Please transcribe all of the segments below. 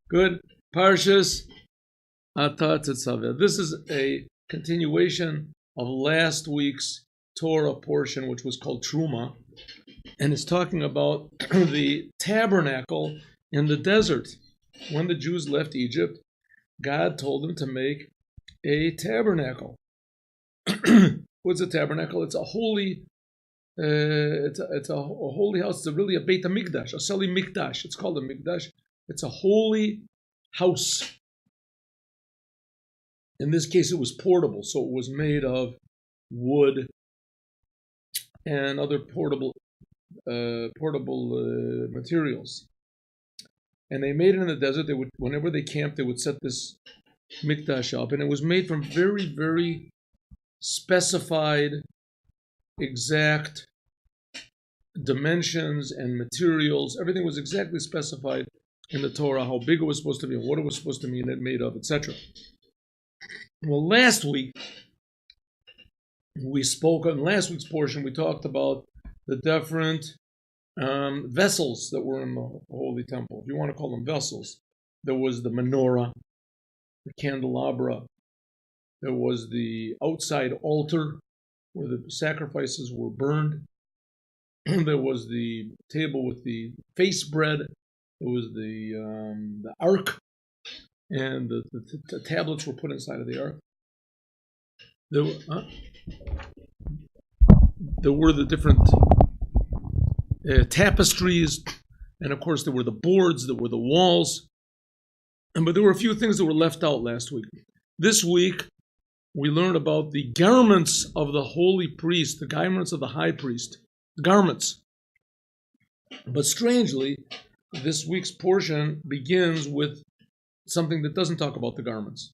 Good. Parshas Ata Tetzaveh. This is a continuation of last week's Torah portion, which was called Truma, and it's talking about the tabernacle in the desert. When the Jews left Egypt, God told them to make a tabernacle. What's a tabernacle? It's a holy. It's a holy house. It's really a Beit HaMikdash, a Seli Mikdash. It's called a Mikdash. It's a holy house. In this case, it was portable, so it was made of wood and other portable materials. And they made it in the desert. They would, whenever they camped, they would set this Mikdash up, and it was made from very, very specified, exact dimensions and materials. Everything was exactly specified in the Torah, how big it was supposed to be, and what it was supposed to be made of, etc. Well, last week, we spoke, in last week's portion, we talked about the different vessels that were in the Holy Temple, if you want to call them vessels. There was the menorah, the candelabra, there was the outside altar where the sacrifices were burned, there was the table with the face bread, there was the ark, and the tablets were put inside of the ark. There were the different tapestries, and of course there were the boards, there were the walls, but there were a few things that were left out last week. This week we learned about the garments of the holy priest, the garments of the high priest, the garments. But strangely, this week's portion begins with something that doesn't talk about the garments.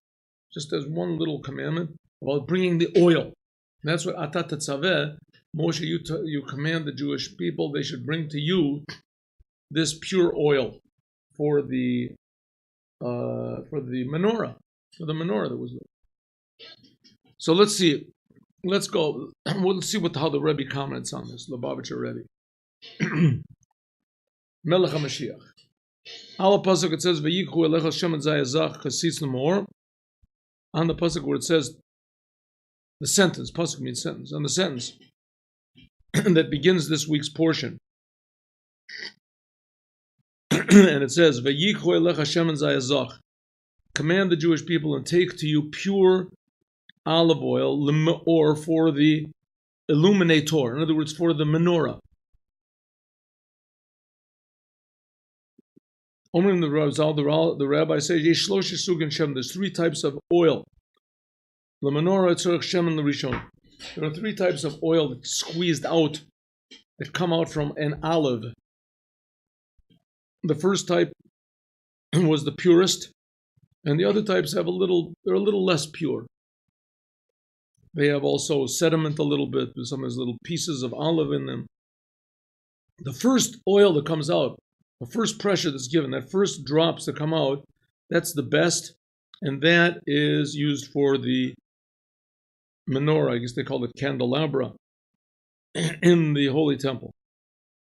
Just as one little commandment about bringing the oil. And that's what Ata Tetzaveh, Moshe, you command the Jewish people, they should bring to you this pure oil for the menorah, that was lit. So let's see. Let's go. We'll see how the Rebbe comments on this. Lubavitcher Rebbe. Melech HaMashiach. Al pasuk it says, "Vayikhu elecha Hashem et zayazach chasis l'mor." On the pasuk where it says the sentence, pasuk means sentence, on the sentence that begins this week's portion, and it says, "Vayikhu elecha Hashem et zayazach." Command the Jewish people and take to you pure olive oil, or for the illuminator. In other words, for the menorah. Only in the rabbi says, there's three types of oil. The menorah, tzorech shem, and the rishon. There are three types of oil that squeezed out, that come out from an olive. The first type was the purest, and the other types they're a little less pure. They have also sediment a little bit, some of those little pieces of olive in them. The first oil that comes out, the first pressure that's given, that first drops that come out, that's the best, and that is used for the menorah, I guess they call it candelabra, in the Holy Temple.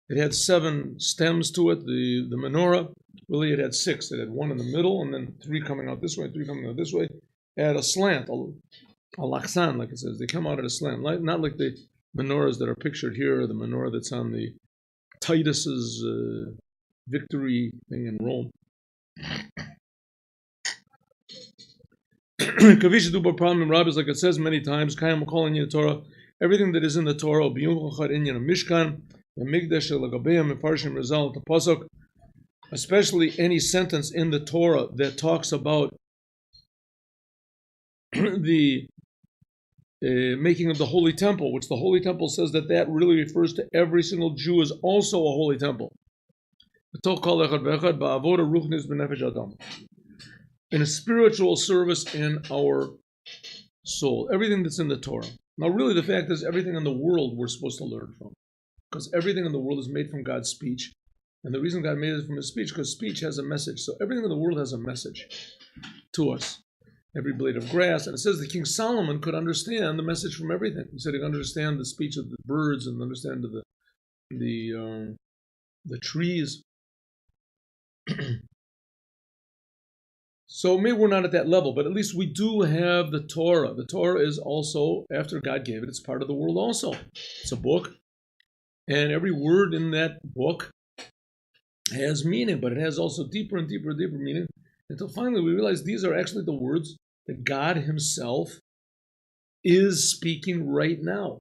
It had 7 stems to it, the menorah. Really, it had 6. It had one in the middle, and then 3 coming out this way, 3 coming out this way. It had a slant, a laksan, like it says. They come out at a slant, not like the menorahs that are pictured here, or the menorah that's on the Titus's victory thing in Rome. Kavish duba problem in rabbis, like it says many times, Kayam calling in the Torah, everything that is in the Torah, biyuchachad inyan mishkan, the migdash lagabeim mefarshim result the pasuk, especially any sentence in the Torah that talks about the making of the Holy Temple, which the Holy Temple says that really refers to every single Jew is also a Holy Temple. In a spiritual service in our soul. Everything that's in the Torah. Now really the fact is everything in the world we're supposed to learn from. Because everything in the world is made from God's speech. And the reason God made it from His speech, because speech has a message. So everything in the world has a message to us. Every blade of grass. And it says that King Solomon could understand the message from everything. He said he could understand the speech of the birds and understand the trees. So maybe we're not at that level, but at least we do have the Torah. The Torah is also, after God gave it, it's part of the world also. It's a book, and every word in that book has meaning, but it has also deeper and deeper and deeper meaning, until finally we realize these are actually the words that God himself is speaking right now.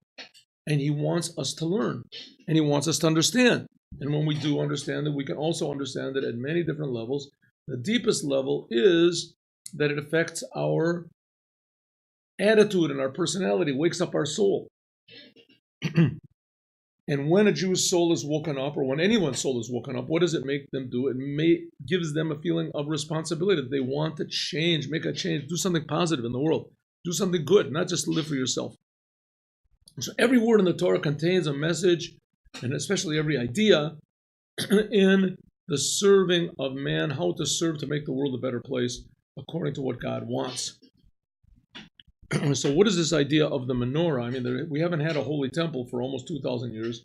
And he wants us to learn, and he wants us to understand. And when we do understand it, we can also understand it at many different levels. The deepest level is that it affects our attitude and our personality, wakes up our soul. And when a Jew's soul is woken up, or when anyone's soul is woken up, what does it make them do? It gives them a feeling of responsibility. They want to change, make a change, do something positive in the world, do something good, not just live for yourself. So every word in the Torah contains a message, and especially every idea in the serving of man, how to serve to make the world a better place according to what God wants. So what is this idea of the menorah? I mean, we haven't had a holy temple for almost 2,000 years,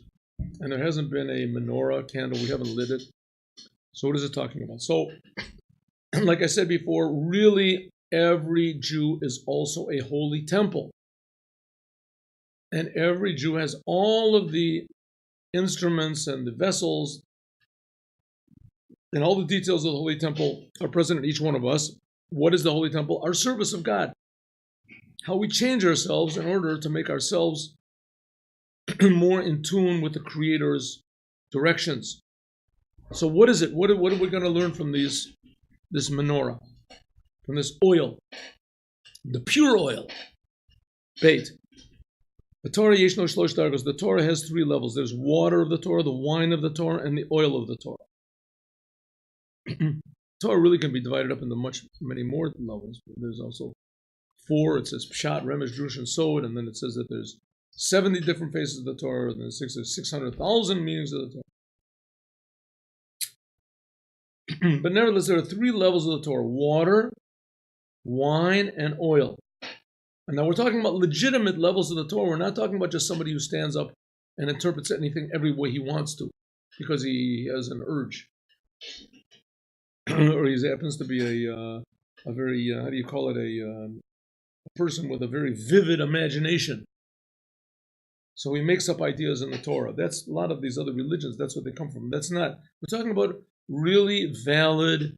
and there hasn't been a menorah candle. We haven't lit it. So what is it talking about? So, like I said before, really every Jew is also a holy temple. And every Jew has all of the instruments and the vessels, and all the details of the Holy Temple are present in each one of us. What is the Holy Temple? Our service of God. How we change ourselves in order to make ourselves more in tune with the Creator's directions. So what is it? What are we going to learn from this menorah? From this oil? The pure oil. Bait. The Torah Yeshno Shlosh Dargos. The Torah has 3 levels. There's water of the Torah, the wine of the Torah, and the oil of the Torah. Torah really can be divided up into many more levels. There's also 4. It says Pshat, Remesh, Drush, and Sod, and then it says that there's 70 different faces of the Torah, and then 600,000 meanings of the Torah. But nevertheless, there are 3 levels of the Torah: water, wine, and oil. And now we're talking about legitimate levels of the Torah. We're not talking about just somebody who stands up and interprets anything every way he wants to, because he has an urge. Or he happens to be a very, how do you call it, a person with a very vivid imagination. So he makes up ideas in the Torah. That's a lot of these other religions, that's what they come from. That's not, we're talking about really valid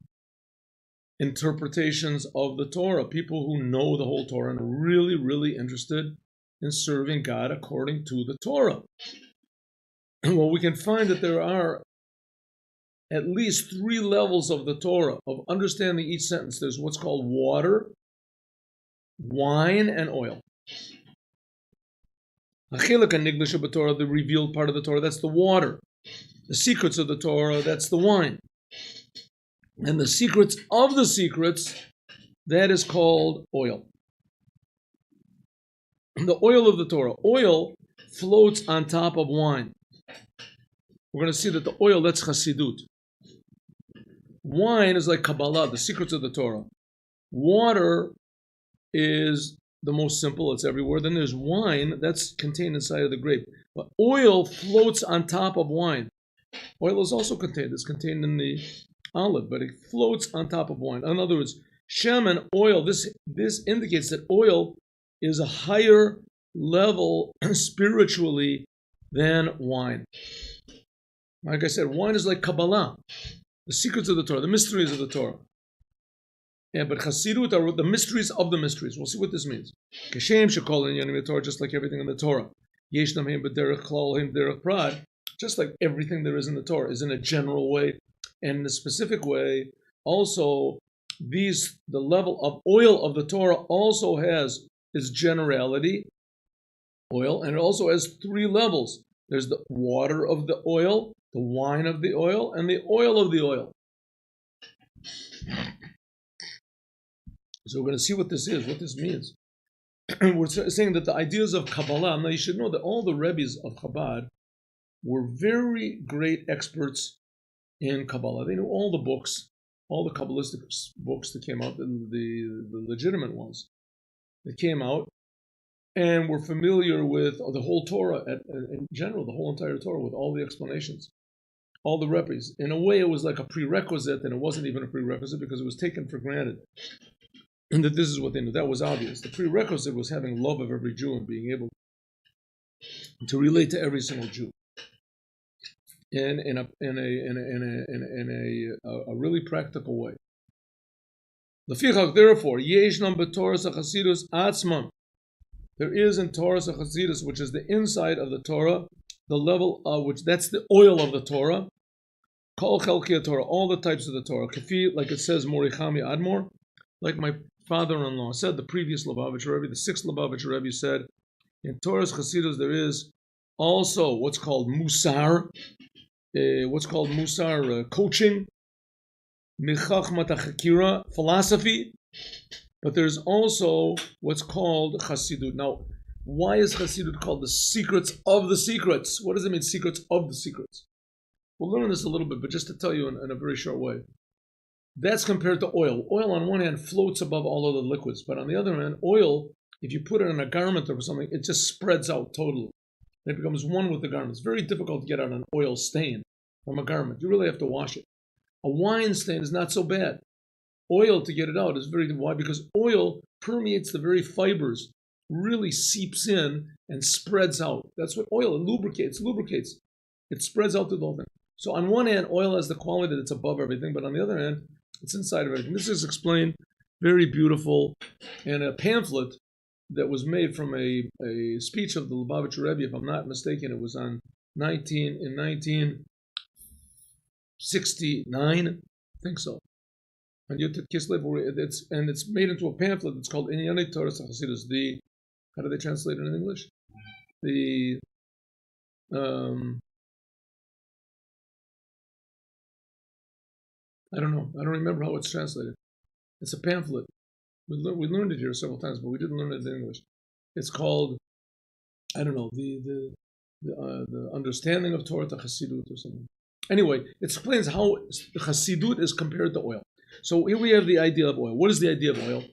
interpretations of the Torah, people who know the whole Torah and are really, really interested in serving God according to the Torah. Well, we can find that there are at least 3 levels of the Torah, of understanding each sentence. There's what's called water, wine, and oil. The revealed part of the Torah, that's the water. The secrets of the Torah, that's the wine. And the secrets of the secrets, that is called oil. The oil of the Torah. Oil floats on top of wine. We're going to see that the oil, that's Chassidut. Wine is like Kabbalah, the secrets of the Torah. Water is the most simple, it's everywhere. Then there's wine, that's contained inside of the grape. But oil floats on top of wine. Oil is also contained, it's contained in the olive, but it floats on top of wine. In other words, Shem and oil, this indicates that oil is a higher level spiritually than wine. Like I said, wine is like Kabbalah, the secrets of the Torah, the mysteries of the Torah. Yeah, but Chassidut are the mysteries of the mysteries. We'll see what this means. Kashem shekol inyanim the Torah, just like everything in the Torah. Yeshnam hem b'derech klal hem b'derech prad, just like everything there is in the Torah is in a general way and in a specific way. Also, the level of oil of the Torah also has its generality, oil, and it also has 3 levels. There's the water of the oil, the wine of the oil, and the oil of the oil. So we're going to see what this is, what this means. We're saying that the ideas of Kabbalah, now you should know that all the Rebbes of Chabad were very great experts in Kabbalah. They knew all the books, all the Kabbalistic books that came out, the legitimate ones that came out, and were familiar with the whole Torah in general, the whole entire Torah, with all the explanations. all the Rebbe's. In a way, it was like a prerequisite, and it wasn't even a prerequisite because it was taken for granted. And that this is what they knew. That was obvious. The prerequisite was having love of every Jew and being able to relate to every single Jew in a really practical way. Therefore, there is in Torah Chasidus, which is the inside of the Torah, the level of which that's the oil of the Torah. Kol chelki Torah, all the types of the Torah. Kafi, like it says, Morichami Admor, like my father-in-law said, the previous Lubavitcher Rebbe, the sixth Lubavitcher Rebbe said, in Torah's Chasidus there is also what's called Musar, coaching, Michachmat HaChakira, philosophy, but there's also what's called Chassidut. Now, why is Chassidut called the secrets of the secrets? What does it mean, secrets of the secrets? We'll learn this a little bit, but just to tell you in a very short way. That's compared to oil. Oil, on one hand, floats above all other liquids, but on the other hand, oil, if you put it in a garment or something, it just spreads out totally. It becomes one with the garment. It's very difficult to get out an oil stain from a garment. You really have to wash it. A wine stain is not so bad. Oil, to get it out, is very, why? Because oil permeates the very fibers, really seeps in and spreads out. That's what oil, it lubricates. It spreads out to the whole thing. So on one hand, oil has the quality that it's above everything, but on the other hand, it's inside of everything. This is explained very beautiful in a pamphlet that was made from a speech of the Lubavitcher Rebbe, if I'm not mistaken. It was in 1969, I think so. And it's made into a pamphlet. It's called Inyani Torah Chasidus. How do they translate it in English? I don't know. I don't remember how it's translated. It's a pamphlet. We learned it here several times, but we didn't learn it in English. It's called, I don't know, the understanding of Torah to Chassidut or something. Anyway, it explains how the Chassidut is compared to oil. So here we have the idea of oil. What is the idea of oil?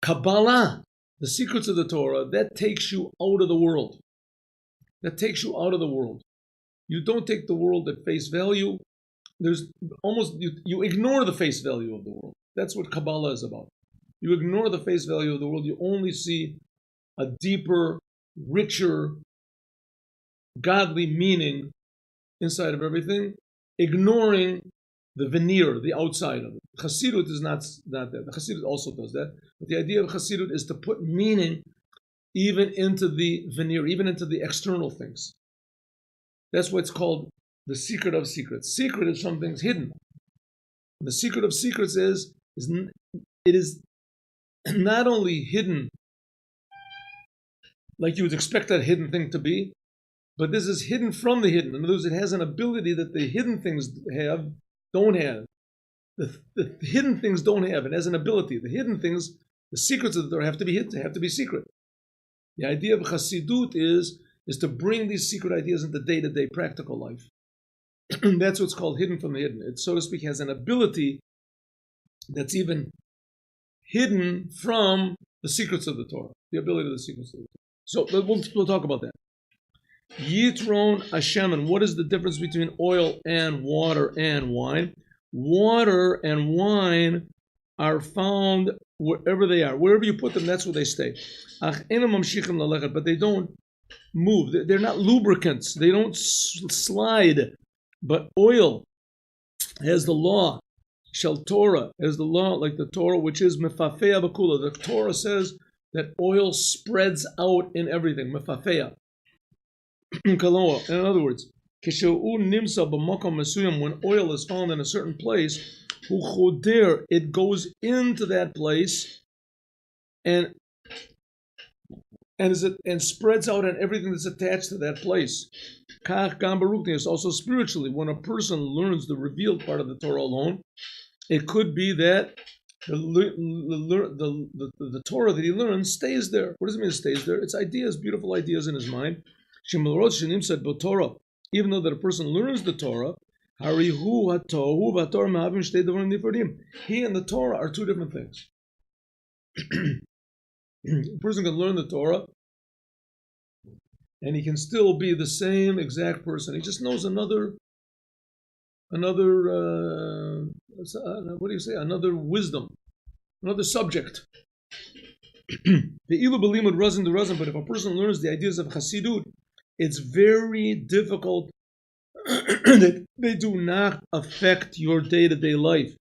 Kabbalah, the secrets of the Torah, that takes you out of the world. That takes you out of the world. You don't take the world at face value. There's almost, you ignore the face value of the world. That's what Kabbalah is about. You ignore the face value of the world. You only see a deeper, richer, godly meaning inside of everything, ignoring the veneer, the outside of it. Chassidut is not that. The Chassidut also does that. But the idea of Chassidut is to put meaning even into the veneer, even into the external things. That's what's called the secret of secrets. Secret is something's hidden. The secret of secrets is it is not only hidden like you would expect that hidden thing to be, but this is hidden from the hidden. In other words, it has an ability that the hidden things don't have. The hidden things don't have. It has an ability. The hidden things, the secrets of the Torah have to be hidden, have to be secret. The idea of Chassidut is to bring these secret ideas into day-to-day practical life. That's what's called hidden from the hidden. It, so to speak, has an ability that's even hidden from the secrets of the Torah, the ability of the secrets of the Torah. So we'll talk about that. Yitron Hashem, and what is the difference between oil and water and wine? Water and wine are found wherever they are. Wherever you put them, that's where they stay. But they don't move. They're not lubricants. They don't slide. But oil has the law. Shel Torah has the law, like the Torah, which is mefafea b'kula. The Torah says that oil spreads out in everything. Mefafea. In other words, when oil is found in a certain place, it goes into that place and spreads out on everything that's attached to that place. Also spiritually, when a person learns the revealed part of the Torah alone, it could be that the Torah that he learns stays there. What does it mean it stays there? It's ideas, beautiful ideas in his mind. Even though that a person learns the Torah, he and the Torah are two different things. A person can learn the Torah and he can still be the same exact person. He just knows another what do you say? Another wisdom, another subject. But if a person learns the ideas of Chassidut, it's very difficult that they do not affect your day-to-day life.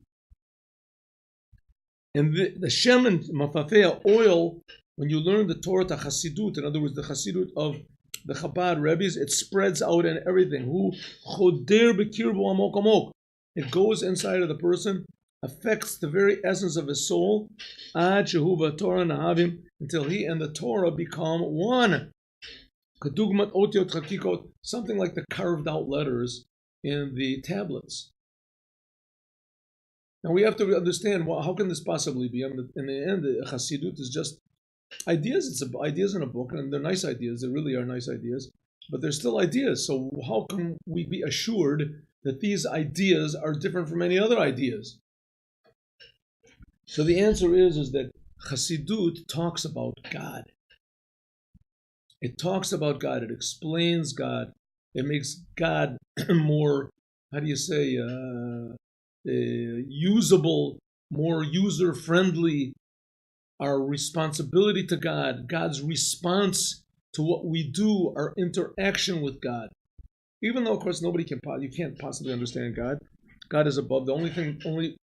And the Shem and Mafafea oil, when you learn the Torah to Chassidut, in other words, the Chassidut of the Chabad Rebbe's, it spreads out in everything. It goes inside of the person, affects the very essence of his soul, until he and the Torah become one. Something like the carved out letters in the tablets. Now we have to understand, well, how can this possibly be? In the end, the Chassidut is just ideas. It's ideas in a book, and they're nice ideas. They really are nice ideas, but they're still ideas. So how can we be assured that these ideas are different from any other ideas? So the answer is that Chassidut talks about God. It talks about God. It explains God. It makes God more, how do you say, usable, more user-friendly. Our responsibility to God, God's response to what we do, our interaction with God. Even though, of course, you can't possibly understand God. God is above. The only the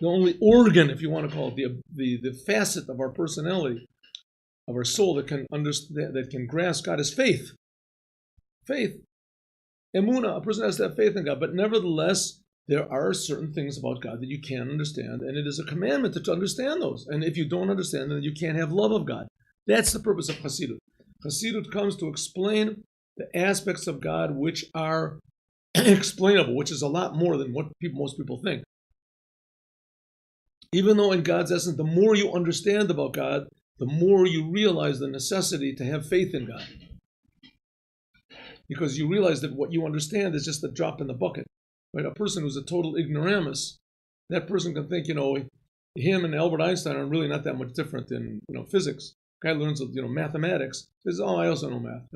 only organ, if you want to call it, the facet of our personality, of our soul that can understand, that can grasp God, is faith. Faith. Emunah. A person has to have faith in God, but nevertheless, there are certain things about God that you can't understand, and it is a commandment to understand those. And if you don't understand them, then you can't have love of God. That's the purpose of Chassidut. Chassidut comes to explain the aspects of God which are explainable, which is a lot more than what most people think. Even though in God's essence, the more you understand about God, the more you realize the necessity to have faith in God. Because you realize that what you understand is just a drop in the bucket. Right? A person who's a total ignoramus, that person can think, him and Albert Einstein are really not that much different in, physics. Guy learns, mathematics. He says, I also know math.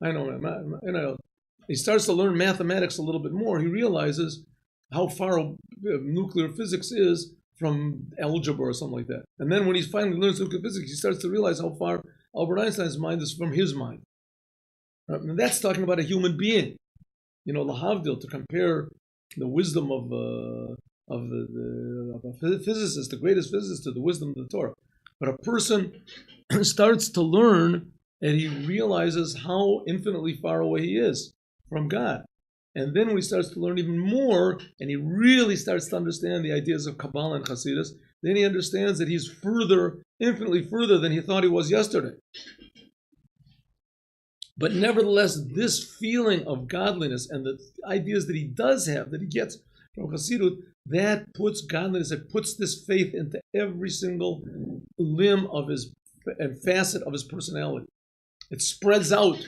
I know math. He starts to learn mathematics a little bit more. He realizes how far nuclear physics is from algebra or something like that. And then when he finally learns nuclear physics, he starts to realize how far Albert Einstein's mind is from his mind. Right? And that's talking about a human being. Lahavdil, to compare the wisdom of a physicist, the greatest physicist, to the wisdom of the Torah. But a person starts to learn, and he realizes how infinitely far away he is from God. And then when he starts to learn even more, and he really starts to understand the ideas of Kabbalah and Hasidus, then he understands that he's further, infinitely further than he thought he was yesterday. But nevertheless, this feeling of godliness and the ideas that he does have, that he gets from Chassidut, that puts godliness, it puts this faith into every single limb of his and facet of his personality. It spreads out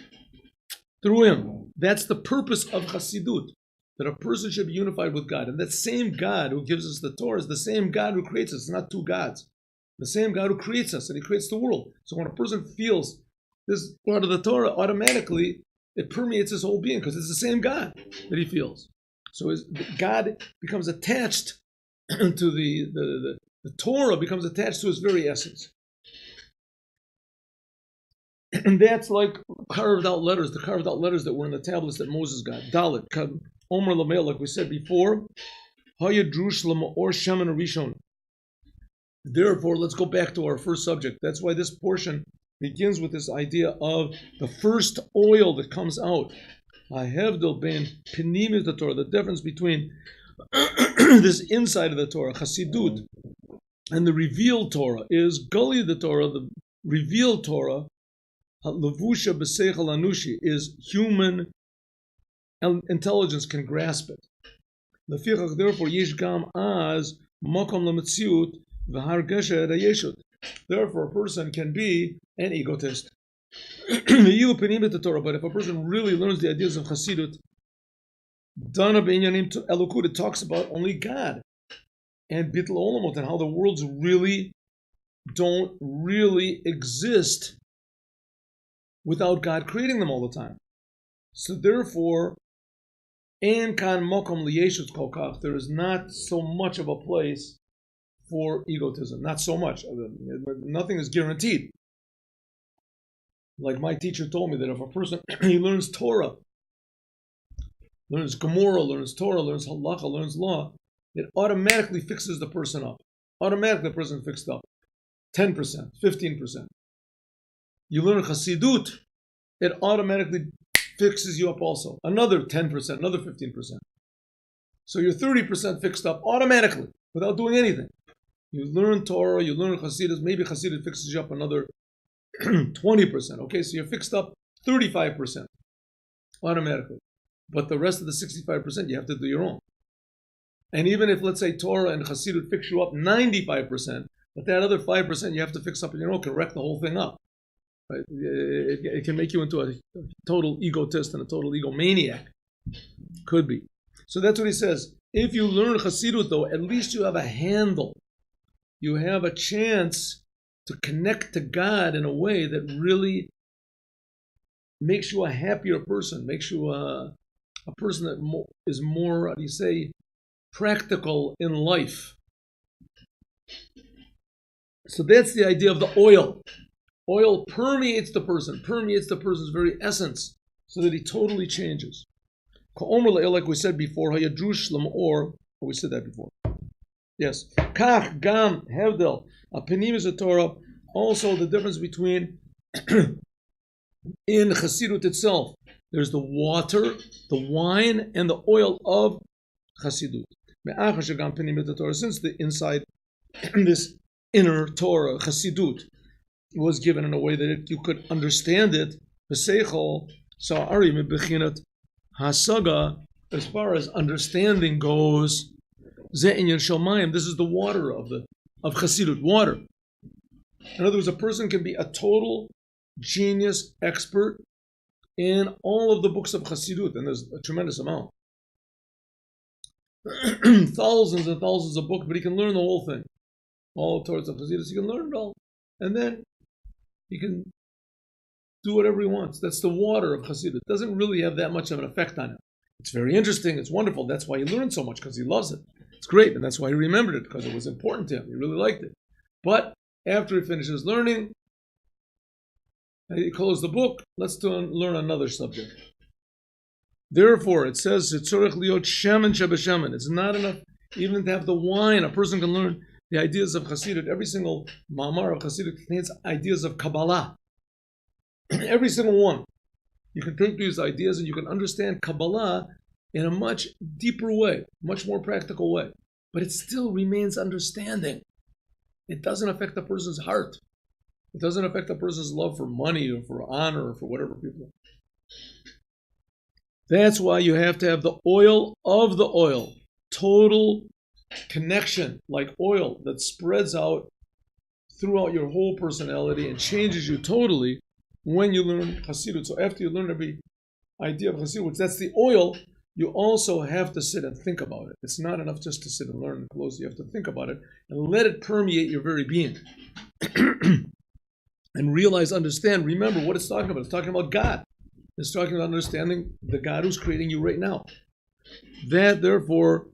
through him. That's the purpose of Chassidut, that a person should be unified with God. And that same God who gives us the Torah is the same God who creates us. It's not two gods. The same God who creates us, and he creates the world. So when a person feels this part of the Torah, automatically it permeates his whole being, because it's the same God that he feels. So God becomes attached to the Torah becomes attached to his very essence. And that's like carved out letters, the carved out letters that were in the tablets that Moses got. Dalit, Omer Lamel, like we said before, Hayadrush Or Shemen Rishon. Therefore, let's go back to our first subject. That's why this portion begins with this idea of the first oil that comes out. Hahevdil ben Pnimiyut the Torah, the difference between this inside of the Torah, Chassidut, and the revealed Torah is Guli the Torah, the revealed Torah, Levusha b'seichel anushi, is human intelligence can grasp it. Lefichach, therefore, yesh gam az makom lemetziut v'hargesha yeshut. Therefore, a person can be an egotist. But if a person really learns the ideas of Chassidut, it talks about only God and bitl olamot, and how the worlds really don't really exist without God creating them all the time. So therefore, Ein kan mokom liyeshut kol kach. There is not so much of a place for egotism. Not so much. Nothing is guaranteed. Like my teacher told me that if a person he learns Torah, learns Gemara, learns Torah, learns Halacha, learns law, it automatically fixes the person up. Automatically the person is fixed up. 10%, 15%. You learn Chassidut, it automatically fixes you up also. Another 10%, another 15%. So you're 30% fixed up automatically without doing anything. You learn Torah, you learn Chassidus, maybe Chassidus fixes you up another 20%. Okay, so you're fixed up 35% automatically. But the rest of the 65% you have to do your own. And even if, let's say, Torah and Chassidut fix you up 95%, but that other 5% you have to fix up on your own can wreck the whole thing up. Right? It can make you into a total egotist and a total egomaniac. Could be. So that's what he says. If you learn Chassidut, though, at least you have a handle. You have a chance to connect to God in a way that really makes you a happier person, makes you a person that is more, how do you say, practical in life. So that's the idea of the oil. Oil permeates the person, permeates the person's very essence, so that he totally changes. Like we said before, or we said that before. Yes. Kach, gam, hevdel, apenim is a Torah. Also, the difference between in Chassidut itself, there's the water, the wine, and the oil of Chassidut. Since the inside, this inner Torah, Chassidut, was given in a way that you could understand it, hasaga, as far as understanding goes, this is the water of Chassidut, water. In other words, a person can be a total genius expert in all of the books of Chassidut, and there's a tremendous amount. Thousands and thousands of books, but he can learn the whole thing. All Torahs of Chassidus, he can learn it all. And then he can do whatever he wants. That's the water of Chassidut. It doesn't really have that much of an effect on him. It's very interesting, it's wonderful. That's why he learned so much, because he loves it. It's great, and that's why he remembered it, because it was important to him. He really liked it. But after he finishes learning, he closed the book, let's learn another subject. Therefore, it says, it's not enough even to have the wine. A person can learn the ideas of Chassidut. Every single Ma'amar of Chassidut contains ideas of Kabbalah. Every single one. You can take these ideas and you can understand Kabbalah in a much deeper way, much more practical way. But it still remains understanding. It doesn't affect a person's heart. It doesn't affect a person's love for money or for honor or for whatever people. That's why you have to have the oil of the oil. Total connection, like oil that spreads out throughout your whole personality and changes you totally when you learn Chassidut. So after you learn every idea of Chassidut, which that's the oil, you also have to sit and think about it. It's not enough just to sit and learn and close. You have to think about it and let it permeate your very being. And realize, understand, remember what it's talking about. It's talking about God. It's talking about understanding the God who's creating you right now. That, therefore,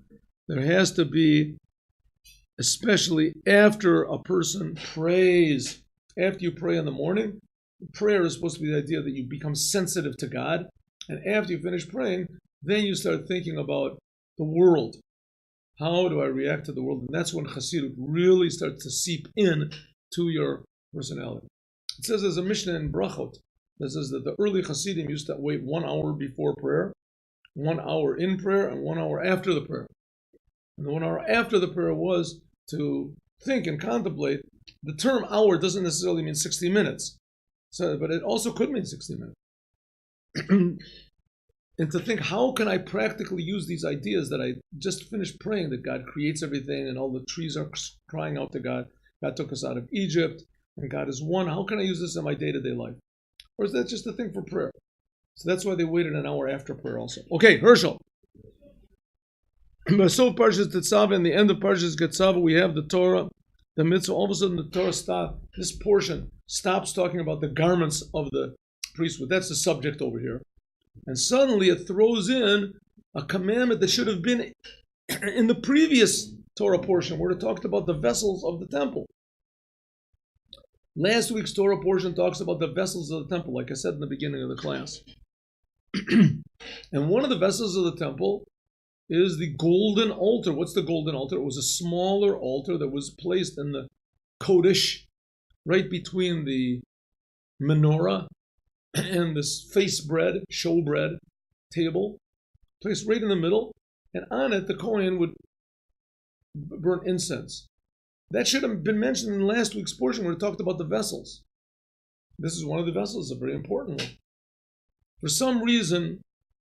there has to be, especially after a person prays, after you pray in the morning, prayer is supposed to be the idea that you become sensitive to God. And after you finish praying, then you start thinking about the world. How do I react to the world? And that's when Chassidut really starts to seep in to your personality. It says there's a Mishnah in Brachot that says that the early Chassidim used to wait 1 hour before prayer, 1 hour in prayer, and 1 hour after the prayer. And the 1 hour after the prayer was to think and contemplate. The term hour doesn't necessarily mean 60 minutes, but it also could mean 60 minutes. And to think, how can I practically use these ideas that I just finished praying, that God creates everything and all the trees are crying out to God. God took us out of Egypt and God is one. How can I use this in my day-to-day life? Or is that just a thing for prayer? So that's why they waited an hour after prayer also. Okay, Herschel. So Parshas Tetzaveh, in the end of Parshas Tetzaveh, we have the Torah, the mitzvah. All of a sudden the Torah stops. This portion stops talking about the garments of the priesthood. That's the subject over here. And suddenly it throws in a commandment that should have been in the previous Torah portion where it talked about the vessels of the temple. Last week's Torah portion talks about the vessels of the temple, like I said in the beginning of the class. And one of the vessels of the temple is the golden altar. What's the golden altar? It was a smaller altar that was placed in the Kodesh, right between the menorah and this face bread, showbread table, placed right in the middle, and on it the Kohen would burn incense. That should have been mentioned in last week's portion where it talked about the vessels. This is one of the vessels, a very important one. For some reason,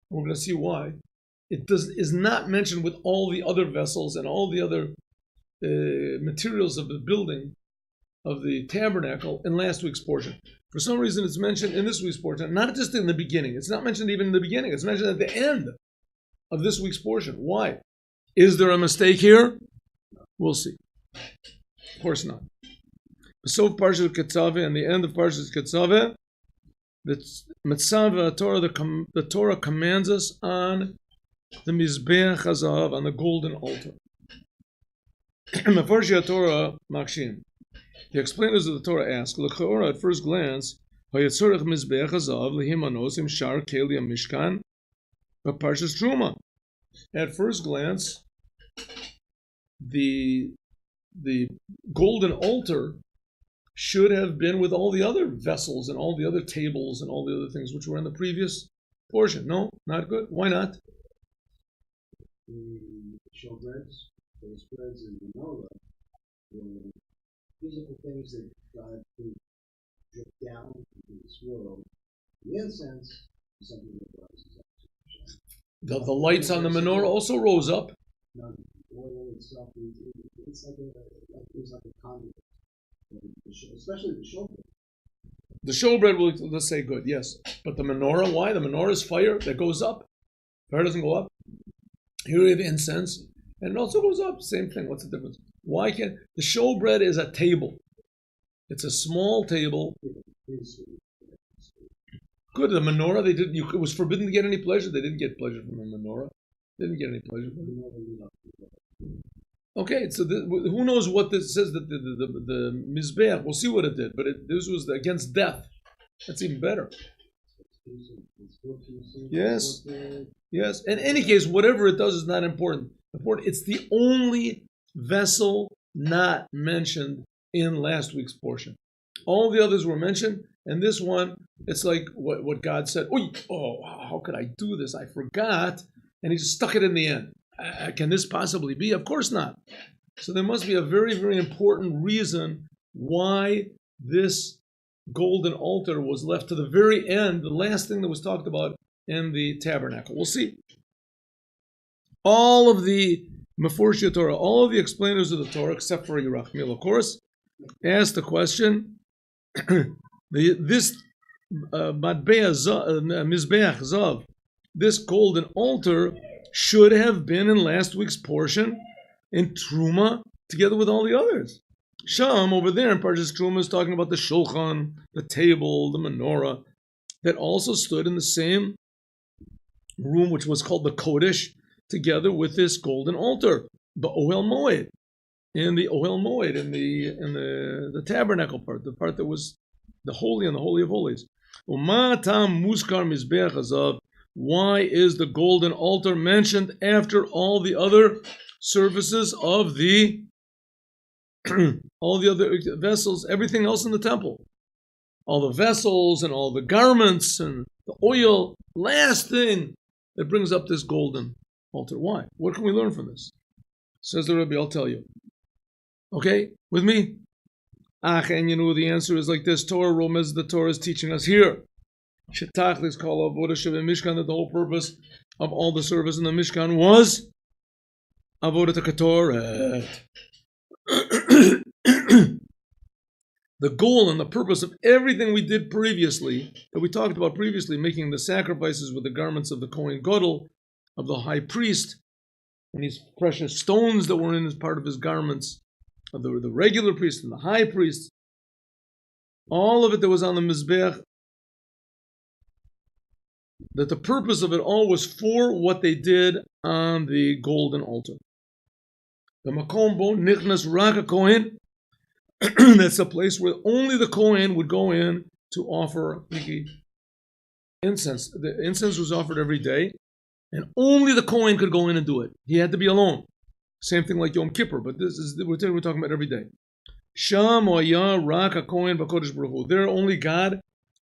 we're going to see why, is not mentioned with all the other vessels and all the other materials of the building of the tabernacle in last week's portion. For some reason, it's mentioned in this week's portion, not just in the beginning. It's not mentioned even in the beginning. It's mentioned at the end of this week's portion. Why? Is there a mistake here? We'll see. Of course not. So Parshas Ketzaveh and the end of Parshas Ketzaveh, the Mitzvah Torah, the Torah commands us on the Mizbeach HaZahav, on the golden altar. Mefarshei Torah Makshim. The explainers of the Torah ask, L'chorah, at first glance, Hayetzorech Mizbeach HaZahav Lehimanos Im Shar Keli HaMishkan Parshas Truma. At first glance, the golden altar should have been with all the other vessels and all the other tables and all the other things which were in the previous portion. No, not good. Why not? The showbreads, those breads in the menorah, were physical things that God could drip down into this world. The incense is something that rises up. The lights on the menorah also rose up. No, the oil itself, it's like a conduit. Especially the showbread. The showbread, let's say good, yes. But the menorah, why? The menorah is fire that goes up. Fire doesn't go up. Here we have incense, and it also goes up. Same thing. What's the difference? Why can't the showbread is a table? It's a small table. Good. The menorah, they didn't. It was forbidden to get any pleasure. They didn't get pleasure from the menorah. They didn't get any pleasure from it. Okay, so who knows what this says that the Mizbeach, we'll see what it did, but this was against death. That's even better. Yes, yes. In any case, whatever it does is not important. It's the only vessel not mentioned in last week's portion. All the others were mentioned, and this one, it's like what God said, how could I do this? I forgot, and he just stuck it in the end. Can this possibly be? Of course not. So there must be a very, very important reason why this golden altar was left to the very end, the last thing that was talked about in the tabernacle. We'll see. All of the Mefarshei Torah, all of the explainers of the Torah, except for Yerachmiel, of course, asked the question, this Mizbeach Zav, this golden altar, should have been in last week's portion in Truma together with all the others. Sham, over there in Parshas Truma, is talking about the shulchan, the table, the menorah, that also stood in the same room, which was called the Kodesh, together with this golden altar, the Ohel Moed, in the Ohel Moed, in the tabernacle part, the part that was the holy and the holy of holies. Umatam muskar mizbeach hazav. Why is the golden altar mentioned after all the other services of the all the other vessels, everything else in the temple? All the vessels and all the garments and the oil. Last thing that brings up this golden altar. Why? What can we learn from this? Says the Rebbe, I'll tell you. Okay, with me? And you know the answer is like this. Torah Romez, the Torah is teaching us here. Shetachlis kol avodah Mishkan, that the whole purpose of all the service in the Mishkan was avodah katoret. The goal and the purpose of everything we did previously, that we talked about previously, making the sacrifices with the garments of the Kohen Gadol, of the high priest, and these precious stones that were in as part of his garments, of the regular priest and the high priest, all of it that was on the Mizbeach, that the purpose of it all was for what they did on the golden altar. The Makom Bo Nichnas Raka Kohen, that's a place where only the Kohen would go in to offer incense. The incense was offered every day, and only the Kohen could go in and do it. He had to be alone. Same thing like Yom Kippur, but we're talking about every day. Sham Oya Raka Kohen Bakodesh Baruch Hu. There only God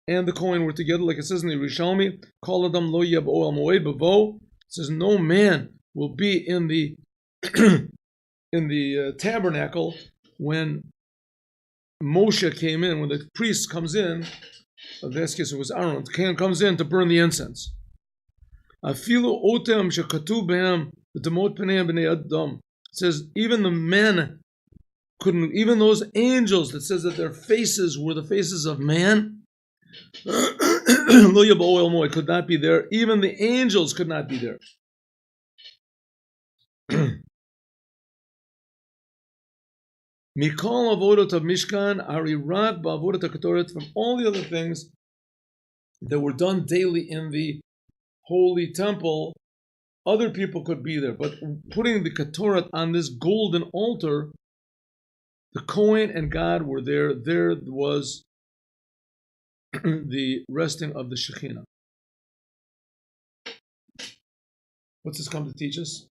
and the Kohen were together, like it says in the Yerushalmi, Kol Adam Lo Yeh B'Oel Moed B'Vo. It says no man will be in the tabernacle when Moshe came in, when the priest comes in. This case it was Aaron. The Kohen comes in to burn the incense. Afilu otem shekatuv behem v'damot pneim b'nei adam. It says even the men couldn't, even those angels that says that their faces were the faces of man, Lo Yeh B'Oel Moed could not be there. Even the angels could not be there. Mikol avodot of Mishkan arirak ba'avodot hakatoret, from all the other things that were done daily in the holy temple, other people could be there. But putting the katoret on this golden altar, the Kohen and God were there. There was the resting of the Shekhinah. What's this come to teach us?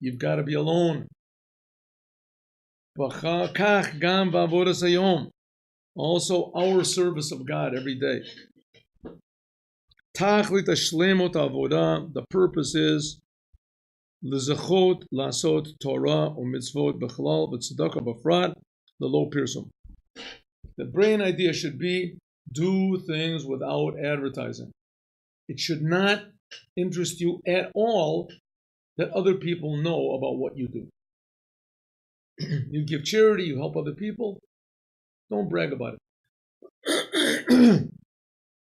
You've got to be alone. Also our service of God every day. The purpose is l'zachot lasot Torah u'mitzvot b'chalal v'tzedakah b'frat l'lo pirsum. The brain idea should be do things without advertising. It should not interest you at all that other people know about what you do. You give charity, you help other people, don't brag about it.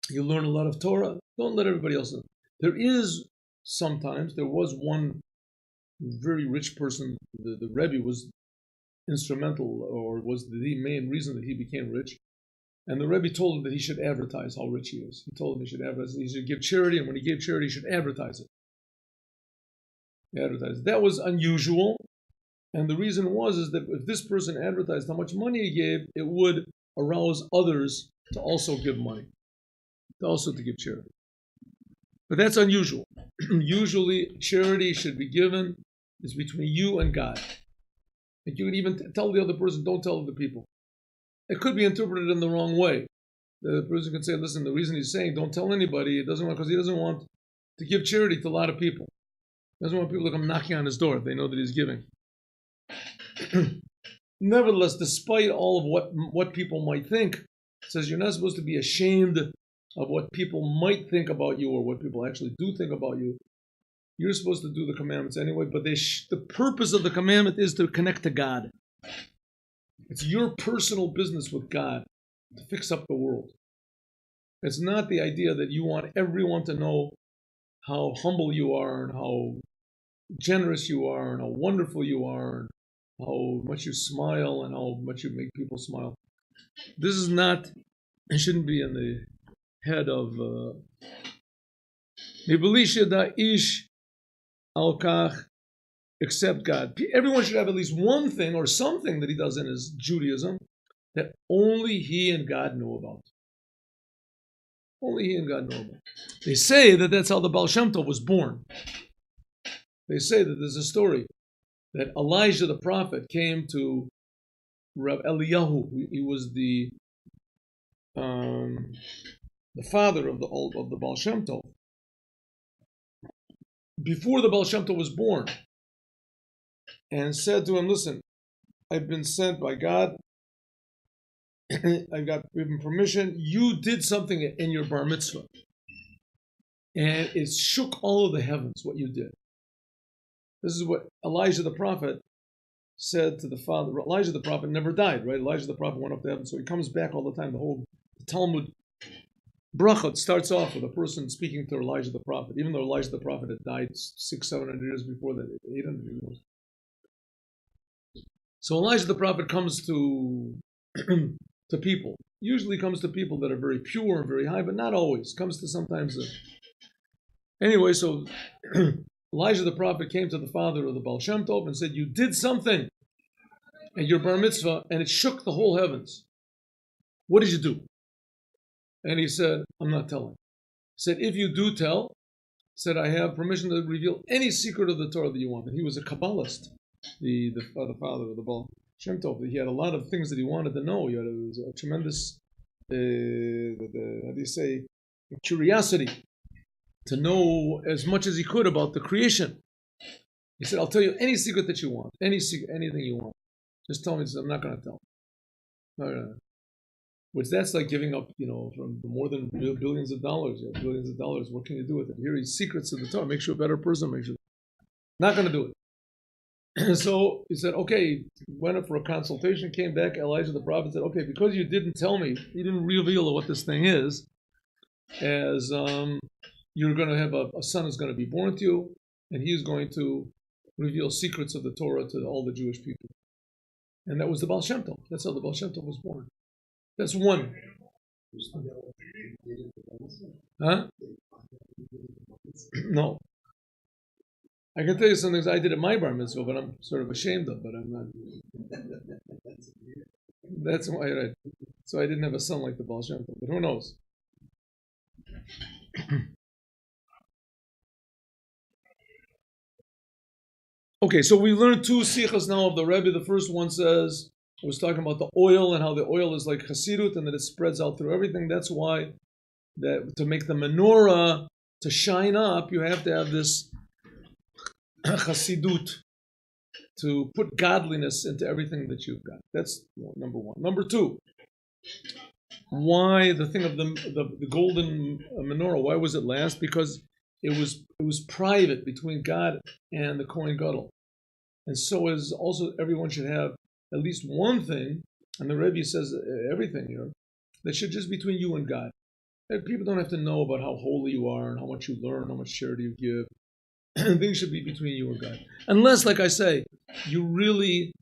You learn a lot of Torah, don't let everybody else know. There was one very rich person, the Rebbe was instrumental, or was the main reason that he became rich. And the Rebbe told him that he should advertise how rich he is. He told him he should advertise, he should give charity, and when he gave charity, he should advertise it. That was unusual. And the reason is that if this person advertised how much money he gave, it would arouse others to also give money, to give charity. But that's unusual. Usually, charity should be given is between you and God. And you can even tell the other person, don't tell other people. It could be interpreted in the wrong way. The person can say, listen, the reason he's saying don't tell anybody, it doesn't want, because he doesn't want to give charity to a lot of people. He doesn't want people to come knocking on his door if they know that he's giving. Nevertheless, despite all of what people might think, it says you're not supposed to be ashamed of what people might think about you or what people actually do think about you. You're supposed to do the commandments anyway, but the purpose of the commandment is to connect to God. It's your personal business with God to fix up the world. It's not the idea that you want everyone to know how humble you are and how generous you are and how wonderful you are and how much you smile and how much you make people smile. This is not, it shouldn't be in the head of ish al-kach, except God. Everyone should have at least one thing or something that he does in his Judaism that only he and God know about. Only he and God know about. They say that that's how the Baal Shem Tov was born. They say that there's a story that Elijah the prophet came to Rav Eliyahu. He was the father of the Baal Shem Tov. Before the Baal Shem Tov was born, and said to him, listen, I've been sent by God. I've got given permission. You did something in your bar mitzvah. And it shook all of the heavens, what you did. This is what Elijah the prophet said to the father. Elijah the prophet never died, right? Elijah the prophet went up to heaven, so he comes back all the time. The Talmud brachot starts off with a person speaking to Elijah the prophet, even though Elijah the prophet had died 600-700 years before that, 800 years. So Elijah the prophet comes to people, usually comes to people that are very pure and very high, but not always. Comes to sometimes. Anyway, so Elijah the prophet came to the father of the Baal Shem Tov and said, "You did something at your bar mitzvah, and it shook the whole heavens. What did you do?" And he said, "I'm not telling." He said, "If you do tell," said, "I have permission to reveal any secret of the Torah that you want." And he was a Kabbalist, the father of the Baal Shem Tov. He had a lot of things that he wanted to know. He had a tremendous, how do you say, curiosity to know as much as he could about the creation. He said, "I'll tell you any secret that you want, any secret, anything you want. Just tell me." I'm not going to tell. Which that's like giving up, from more than billions of dollars. You have billions of dollars. What can you do with it? Here are secrets of the Torah. Make you a better person. Not going to do it. So he said, okay, went up for a consultation, came back. Elijah the prophet said, okay, because you didn't tell me, you didn't reveal what this thing is, as you're going to have a son is going to be born to you, and he's going to reveal secrets of the Torah to all the Jewish people. And that was the Baal Shem Tov. That's how the Baal Shem Tov was born. That's one. Huh? No. I can tell you some things I did at my bar mitzvah, but I'm sort of ashamed of, but I'm not. That's why I. So I didn't have a son like the Baal Shem Tov, but who knows? Okay, so we learned two sichas now of the Rebbe. The first one says, I was talking about the oil and how the oil is like Chassidut and that it spreads out through everything. That's why that to make the menorah to shine up, you have to have this Chassidut, to put godliness into everything that you've got. That's number one. Number two, why the thing of the golden menorah, why was it last? Because it was private between God and the Kohen Gadol. And so is also everyone should have at least one thing, and the Rebbe says everything here, that should just be between you and God. And people don't have to know about how holy you are and how much you learn, how much charity you give. Things should be between you and God. Unless, like I say, you really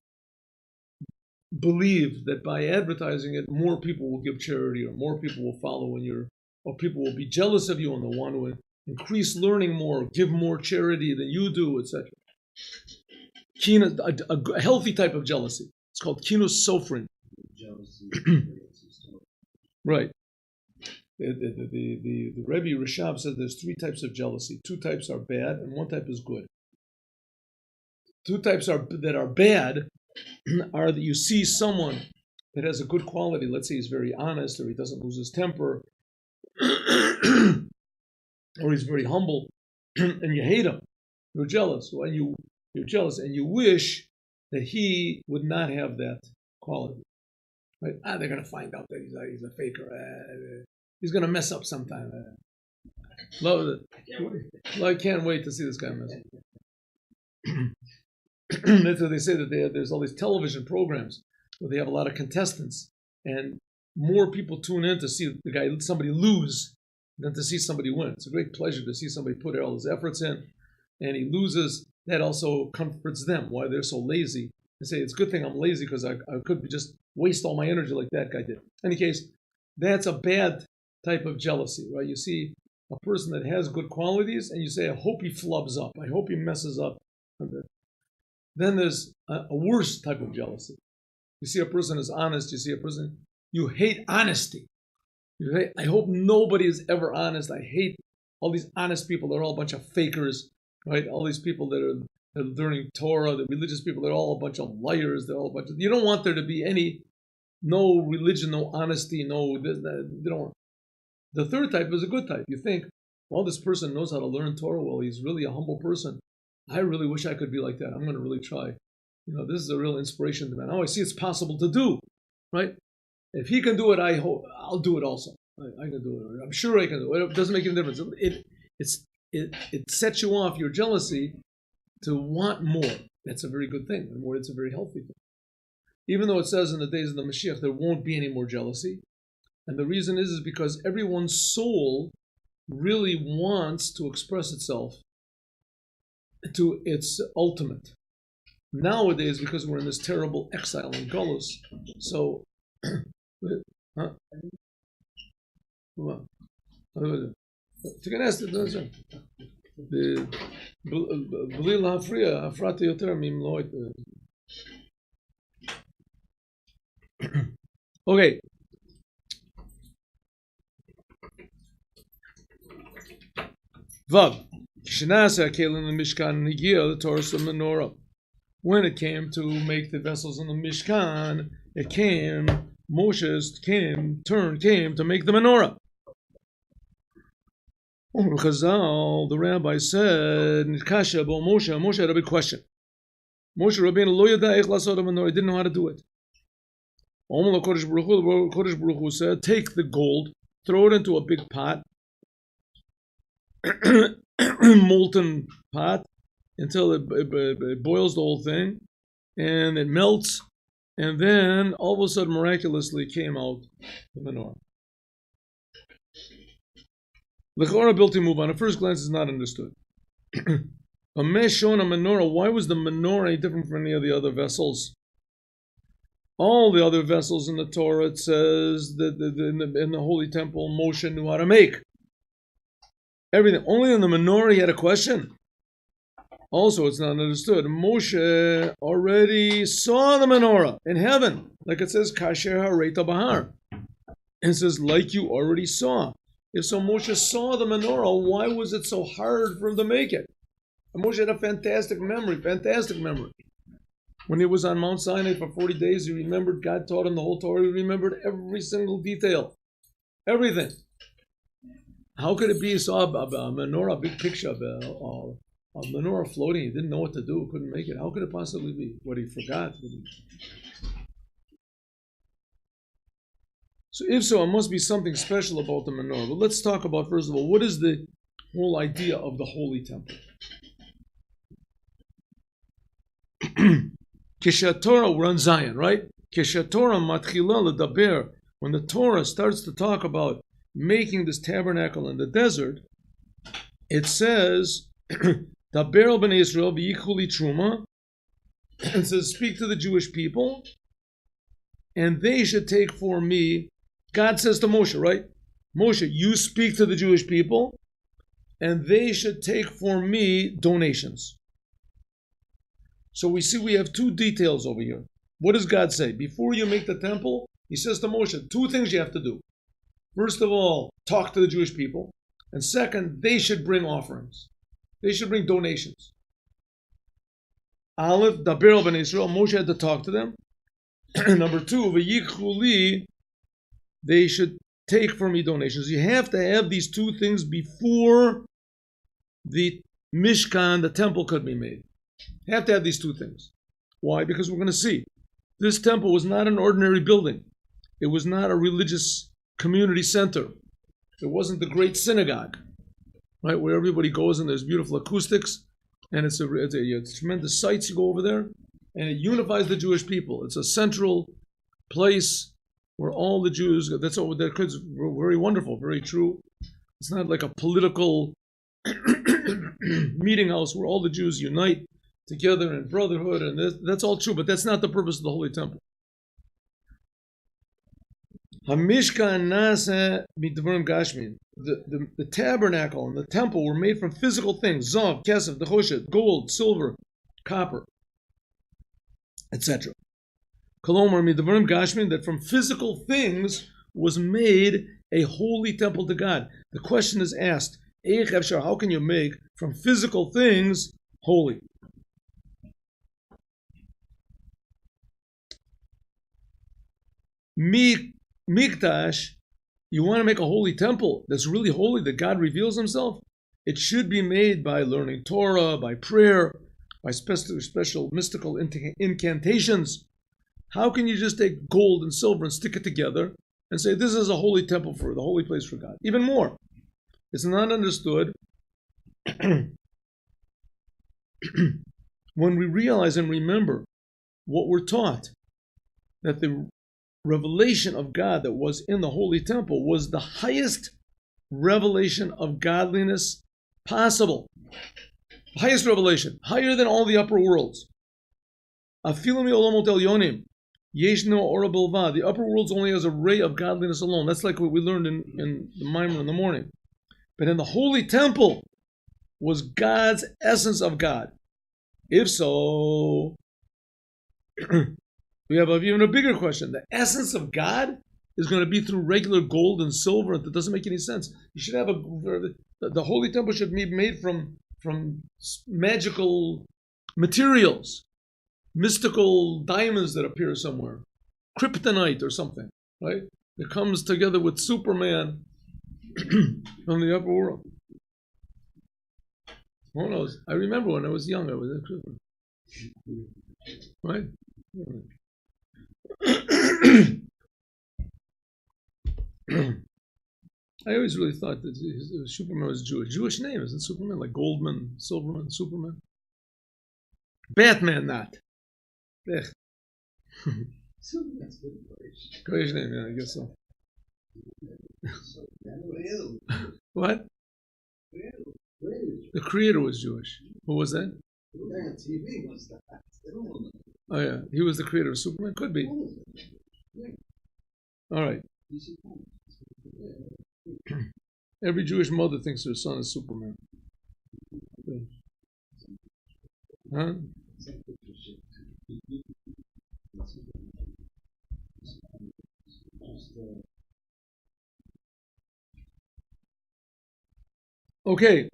believe that by advertising it, more people will give charity or more people will follow or people will be jealous of you and they'll want to increase learning more, give more charity than you do, etc. A healthy type of jealousy. It's called kinus sofrin. Right. The Rebbe Rashab says there's three types of jealousy. Two types are bad and one type is good. Two types that are bad are that you see someone that has a good quality. Let's say he's very honest, or he doesn't lose his temper, or he's very humble, and you hate him. You're jealous. You're jealous, and you wish that he would not have that quality. Right? They're going to find out that he's a faker. He's going to mess up sometime. Love it. I can't wait to see this guy mess up. That's what they say, that there's all these television programs where they have a lot of contestants, and more people tune in to see somebody lose than to see somebody win. It's a great pleasure to see somebody put all his efforts in, and he loses. That also comforts them. Why they're so lazy. They say, it's a good thing I'm lazy because I could just waste all my energy like that guy did. In any case, that's a bad type of jealousy, right? You see a person that has good qualities and you say, I hope he flubs up. I hope he messes up. Then there's a worse type of jealousy. You see a person is honest. You see a person, you hate honesty. I hope nobody is ever honest. I hate all these honest people. They're all a bunch of fakers. Right, all these people that are learning Torah, the religious people, they're all a bunch of liars. They're all a bunch of. You don't want there to be no religion, no honesty, you don't want. The third type is a good type. You think, well, this person knows how to learn Torah well. He's really a humble person. I really wish I could be like that. I'm going to really try. This is a real inspiration to me. Now I see it's possible to do. Right? If he can do it, I hope I'll do it also. I can do it. I'm sure I can do it. It doesn't make any difference. It sets you off, your jealousy, to want more. That's a very good thing. And more, it's a very healthy thing. Even though it says in the days of the Mashiach there won't be any more jealousy. And the reason is because everyone's soul really wants to express itself to its ultimate. Nowadays, because we're in this terrible exile in Golus, so Huh? תיכנס, בלי להפריע, הפרעתי יותר ממלוא את... אוקיי. Vav, Shnasa Kalim the Mishkan Nigil, the Torah menorah. When it came to make the vessels in the Mishkan, it came, Moshe's came to make the menorah. Chazal, the rabbi said, Kasha bo Moshe had a big question. Moshe Rabbeinu lo yada eich lasod menorah, he didn't know how to do it. Omer Kodesh Baruch Hu said, take the gold, throw it into a big pot, molten pot, until it boils the whole thing, and it melts, and then all of a sudden, miraculously, came out the menorah. L'chora bilti muban. At first glance, is not understood. A meshon, a menorah. Why was the menorah any different from any of the other vessels? All the other vessels in the Torah, it says that in the Holy Temple, Moshe knew how to make everything. Only in the menorah, he had a question. Also, it's not understood. Moshe already saw the menorah in heaven, like it says, Kasher Hareita Bahar. And it says, like you already saw. If so, Moshe saw the menorah, why was it so hard for him to make it? And Moshe had a fantastic memory. When he was on Mount Sinai for 40 days, he remembered, God taught him the whole Torah. He remembered every single detail. Everything. How could it be he saw a menorah, a big picture of a menorah floating? He didn't know what to do, couldn't make it. How could it possibly be? What he forgot? So if so, it must be something special about the menorah. But let's talk about, first of all, what is the whole idea of the Holy Temple? Kishatorah, we're on Zion, right? Kishatorah matchila ledaber. When the Torah starts to talk about making this tabernacle in the desert, it says, Daber al bnei Yisrael v'yichuli truma, and says, speak to the Jewish people, and they should take for me. God says to Moshe, right? Moshe, you speak to the Jewish people, and they should take for me donations. So we see we have two details over here. What does God say? Before you make the temple, he says to Moshe, two things you have to do. First of all, talk to the Jewish people. And second, they should bring offerings. They should bring donations. Aleph, Daber al bnei Yisrael, Moshe had to talk to them. Number two, v'yichuli, they should take from me donations. You have to have these two things before the Mishkan, the temple, could be made. You have to have these two things. Why? Because we're going to see. This temple was not an ordinary building. It was not a religious community center. It wasn't the great synagogue, right, where everybody goes and there's beautiful acoustics, and it's a tremendous sights. You go over there, and it unifies the Jewish people. It's a central place where all the Jews, that's all, that is very wonderful, very true. It's not like a political meeting house where all the Jews unite together in brotherhood, and that's all true, but that's not the purpose of the Holy Temple. Hamishkan nasa midvarim gashmin. The tabernacle and the temple were made from physical things: zav, kesef, dechoshet, gold, silver, copper, etc. Kolomar midvarim gashmin, that from physical things was made a holy temple to God. The question is asked: how can you make from physical things holy? Mikdash, you want to make a holy temple that's really holy, that God reveals himself? It should be made by learning Torah, by prayer, by special mystical incantations. How can you just take gold and silver and stick it together and say this is a holy temple for the holy place for God? Even more, it's not understood when we realize and remember what we're taught, that the revelation of God that was in the Holy Temple was the highest revelation of godliness possible. Highest revelation, higher than all the upper worlds. Yeshno Ora Bilvad. The upper worlds only has a ray of godliness alone. That's like what we learned in the Mimer in the morning. But in the holy temple was God's essence of God. If so, we have even a bigger question. The essence of God is going to be through regular gold and silver. That doesn't make any sense. You should have the holy temple should be made from magical materials, mystical diamonds that appear somewhere, kryptonite or something, right? It comes together with Superman from the upper world. Who knows? I remember when I was young, I was at Christmas. Right? I always really thought that Superman was Jewish. Jewish name, isn't Superman? Like Goldman, Silverman, Superman. Batman, not. Superman's good Goyish name, yeah, I guess so. What? The creator was Jewish. Who was that? TV was that. Oh yeah, he was the creator of Superman. Could be. All right. Every Jewish mother thinks her son is Superman. Huh? Okay.